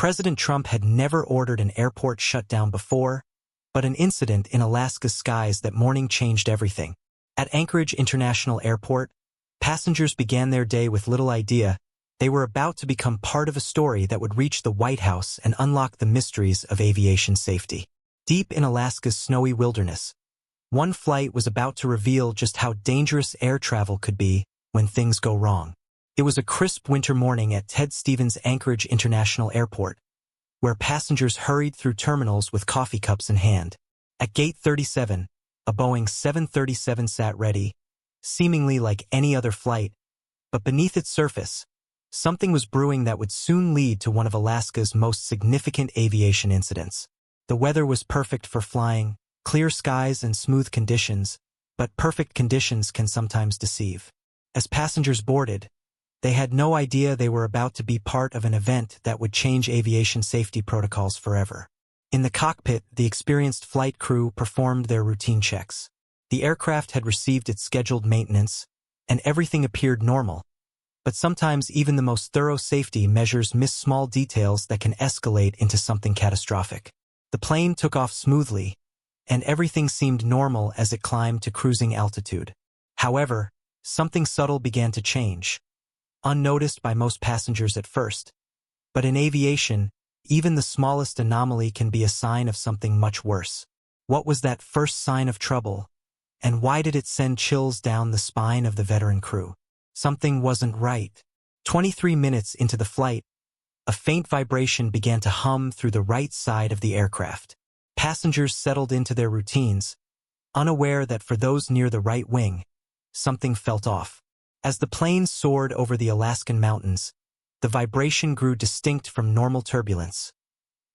President Trump had never ordered an airport shut down before, but an incident in Alaska's skies that morning changed everything. At Anchorage International Airport, passengers began their day with little idea they were about to become part of a story that would reach the White House and unlock the mysteries of aviation safety. Deep in Alaska's snowy wilderness, one flight was about to reveal just how dangerous air travel could be when things go wrong. It was a crisp winter morning at Ted Stevens Anchorage International Airport, where passengers hurried through terminals with coffee cups in hand. At Gate 37, a Boeing 737 sat ready, seemingly like any other flight, but beneath its surface, something was brewing that would soon lead to one of Alaska's most significant aviation incidents. The weather was perfect for flying, clear skies and smooth conditions, but perfect conditions can sometimes deceive. As passengers boarded, they had no idea they were about to be part of an event that would change aviation safety protocols forever. In the cockpit, the experienced flight crew performed their routine checks. The aircraft had received its scheduled maintenance, and everything appeared normal. But sometimes even the most thorough safety measures miss small details that can escalate into something catastrophic. The plane took off smoothly, and everything seemed normal as it climbed to cruising altitude. However, something subtle began to change, unnoticed by most passengers at first. But in aviation, even the smallest anomaly can be a sign of something much worse. What was that first sign of trouble, and why did it send chills down the spine of the veteran crew? Something wasn't right. 23 minutes into the flight, a faint vibration began to hum through the right side of the aircraft. Passengers settled into their routines, unaware that for those near the right wing, something felt off. As the plane soared over the Alaskan mountains, the vibration grew distinct from normal turbulence.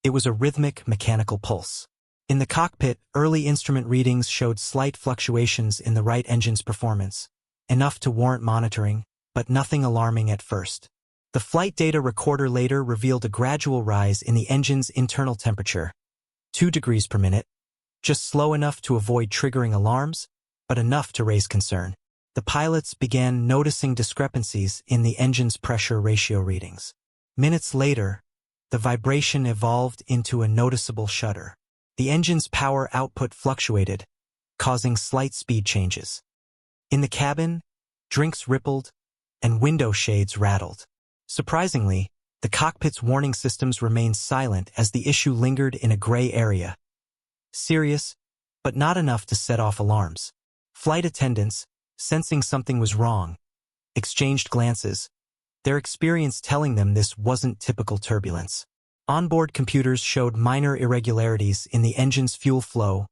It was a rhythmic, mechanical pulse. In the cockpit, early instrument readings showed slight fluctuations in the right engine's performance, enough to warrant monitoring, but nothing alarming at first. The flight data recorder later revealed a gradual rise in the engine's internal temperature, 2 degrees per minute, just slow enough to avoid triggering alarms, but enough to raise concern. The pilots began noticing discrepancies in the engine's pressure ratio readings. Minutes later, the vibration evolved into a noticeable shudder. The engine's power output fluctuated, causing slight speed changes. In the cabin, drinks rippled, and window shades rattled. Surprisingly, the cockpit's warning systems remained silent as the issue lingered in a gray area. Serious, but not enough to set off alarms. Flight attendants, sensing something was wrong, exchanged glances, their experience telling them this wasn't typical turbulence. Onboard computers showed minor irregularities in the engine's fuel flow,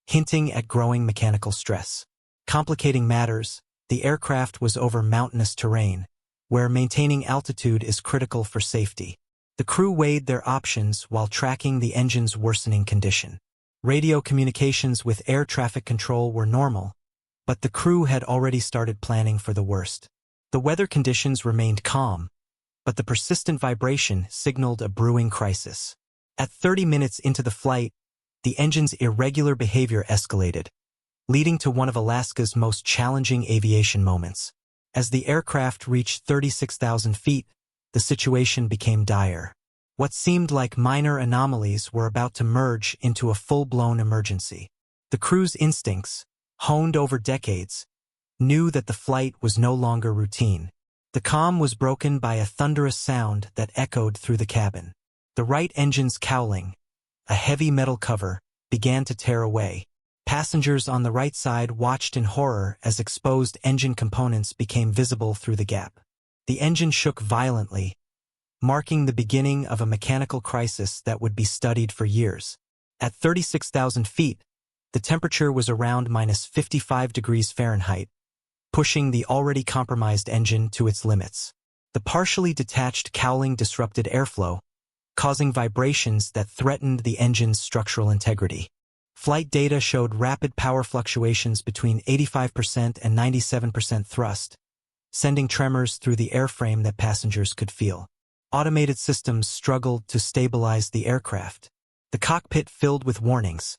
hinting at growing mechanical stress. Complicating matters, the aircraft was over mountainous terrain, where maintaining altitude is critical for safety. The crew weighed their options while tracking the engine's worsening condition. Radio communications with air traffic control were normal, but the crew had already started planning for the worst. The weather conditions remained calm, but the persistent vibration signaled a brewing crisis. At 30 minutes into the flight, the engine's irregular behavior escalated, leading to one of Alaska's most challenging aviation moments. As the aircraft reached 36,000 feet, the situation became dire. What seemed like minor anomalies were about to merge into a full-blown emergency. The crew's instincts, honed over decades, knew that the flight was no longer routine. The calm was broken by a thunderous sound that echoed through the cabin. The right engine's cowling, a heavy metal cover, began to tear away. Passengers on the right side watched in horror as exposed engine components became visible through the gap. The engine shook violently, marking the beginning of a mechanical crisis that would be studied for years. At 36,000 feet, the temperature was around -55 degrees Fahrenheit, pushing the already compromised engine to its limits. The partially detached cowling disrupted airflow, causing vibrations that threatened the engine's structural integrity. Flight data showed rapid power fluctuations between 85% and 97% thrust, sending tremors through the airframe that passengers could feel. Automated systems struggled to stabilize the aircraft. The cockpit filled with warnings.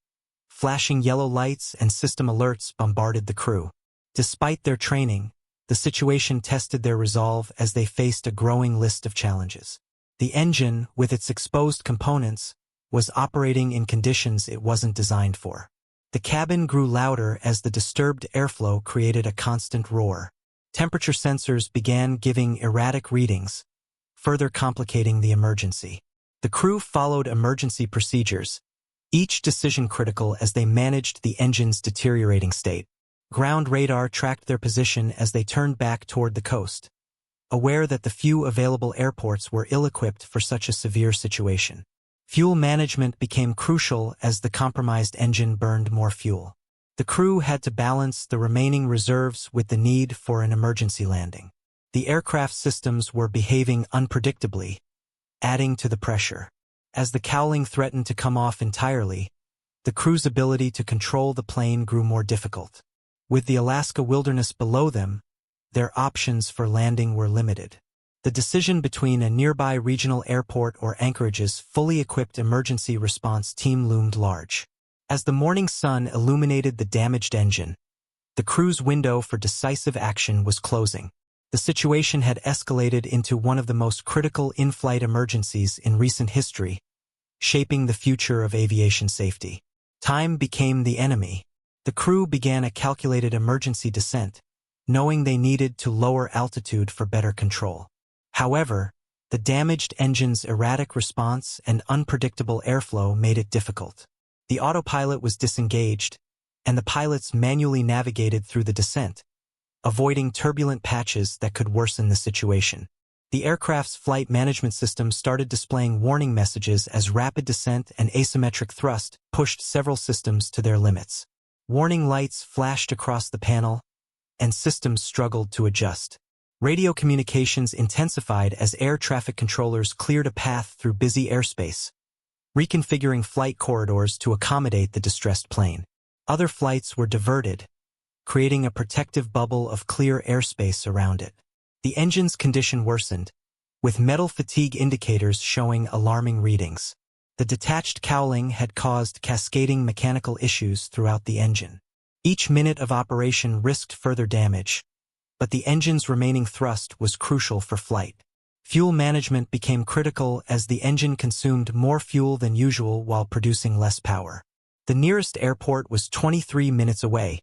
Flashing yellow lights and system alerts bombarded the crew. Despite their training, the situation tested their resolve as they faced a growing list of challenges. The engine, with its exposed components, was operating in conditions it wasn't designed for. The cabin grew louder as the disturbed airflow created a constant roar. Temperature sensors began giving erratic readings, further complicating the emergency. The crew followed emergency procedures, each decision critical as they managed the engine's deteriorating state. Ground radar tracked their position as they turned back toward the coast, aware that the few available airports were ill-equipped for such a severe situation. Fuel management became crucial as the compromised engine burned more fuel. The crew had to balance the remaining reserves with the need for an emergency landing. The aircraft systems were behaving unpredictably, adding to the pressure. As the cowling threatened to come off entirely, the crew's ability to control the plane grew more difficult. With the Alaska wilderness below them, their options for landing were limited. The decision between a nearby regional airport or Anchorage's fully equipped emergency response team loomed large. As the morning sun illuminated the damaged engine, the crew's window for decisive action was closing. The situation had escalated into one of the most critical in-flight emergencies in recent history, shaping the future of aviation safety. Time became the enemy. The crew began a calculated emergency descent, knowing they needed to lower altitude for better control. However, the damaged engine's erratic response and unpredictable airflow made it difficult. The autopilot was disengaged, and the pilots manually navigated through the descent, avoiding turbulent patches that could worsen the situation. The aircraft's flight management system started displaying warning messages as rapid descent and asymmetric thrust pushed several systems to their limits. Warning lights flashed across the panel, and systems struggled to adjust. Radio communications intensified as air traffic controllers cleared a path through busy airspace, reconfiguring flight corridors to accommodate the distressed plane. Other flights were diverted, creating a protective bubble of clear airspace around it. The engine's condition worsened, with metal fatigue indicators showing alarming readings. The detached cowling had caused cascading mechanical issues throughout the engine. Each minute of operation risked further damage, but the engine's remaining thrust was crucial for flight. Fuel management became critical as the engine consumed more fuel than usual while producing less power. The nearest airport was 23 minutes away,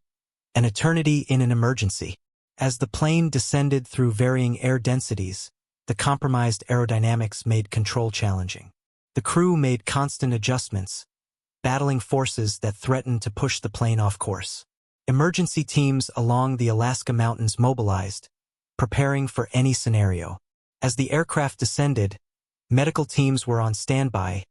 an eternity in an emergency. As the plane descended through varying air densities, the compromised aerodynamics made control challenging. The crew made constant adjustments, battling forces that threatened to push the plane off course. Emergency teams along the Alaska mountains mobilized, preparing for any scenario. As the aircraft descended, medical teams were on standby,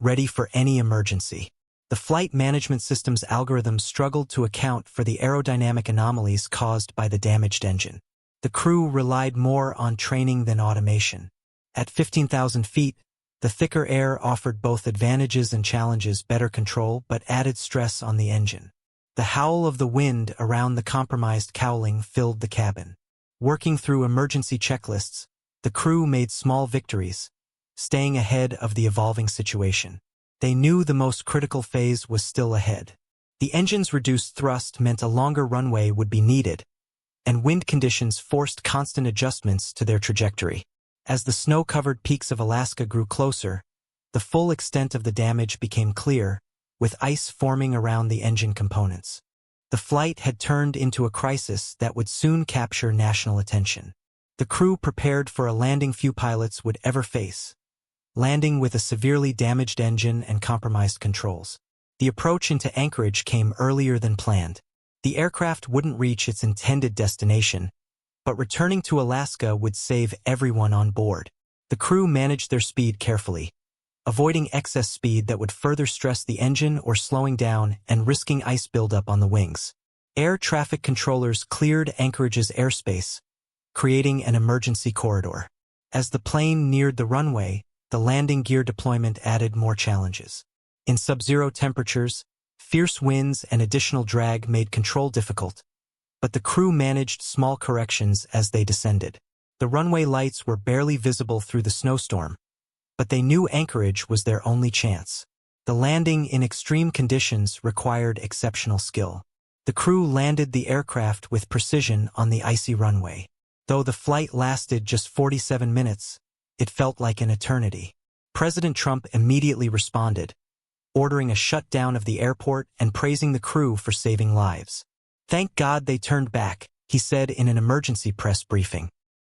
ready for any emergency. The flight management system's algorithms struggled to account for the aerodynamic anomalies caused by the damaged engine. The crew relied more on training than automation. At 15,000 feet, the thicker air offered both advantages and challenges: better control but added stress on the engine. The howl of the wind around the compromised cowling filled the cabin. Working through emergency checklists, the crew made small victories, staying ahead of the evolving situation. They knew the most critical phase was still ahead. The engine's reduced thrust meant a longer runway would be needed, and wind conditions forced constant adjustments to their trajectory. As the snow-covered peaks of Alaska grew closer, the full extent of the damage became clear, with ice forming around the engine components. The flight had turned into a crisis that would soon capture national attention. The crew prepared for a landing few pilots would ever face, landing with a severely damaged engine and compromised controls. The approach into Anchorage came earlier than planned. The aircraft wouldn't reach its intended destination, but returning to Alaska would save everyone on board. The crew managed their speed carefully, avoiding excess speed that would further stress the engine or slowing down and risking ice buildup on the wings. Air traffic controllers cleared Anchorage's airspace, creating an emergency corridor. As the plane neared the runway, the landing gear deployment added more challenges. In sub-zero temperatures, fierce winds and additional drag made control difficult, but the crew managed small corrections as they descended. The runway lights were barely visible through the snowstorm, but they knew Anchorage was their only chance. The landing in extreme conditions required exceptional skill. The crew landed the aircraft with precision on the icy runway. Though the flight lasted just 47 minutes, It felt like an eternity. President Trump immediately responded, ordering a shutdown of the airport and praising the crew for saving lives. "Thank God they turned back," he said in an emergency press briefing.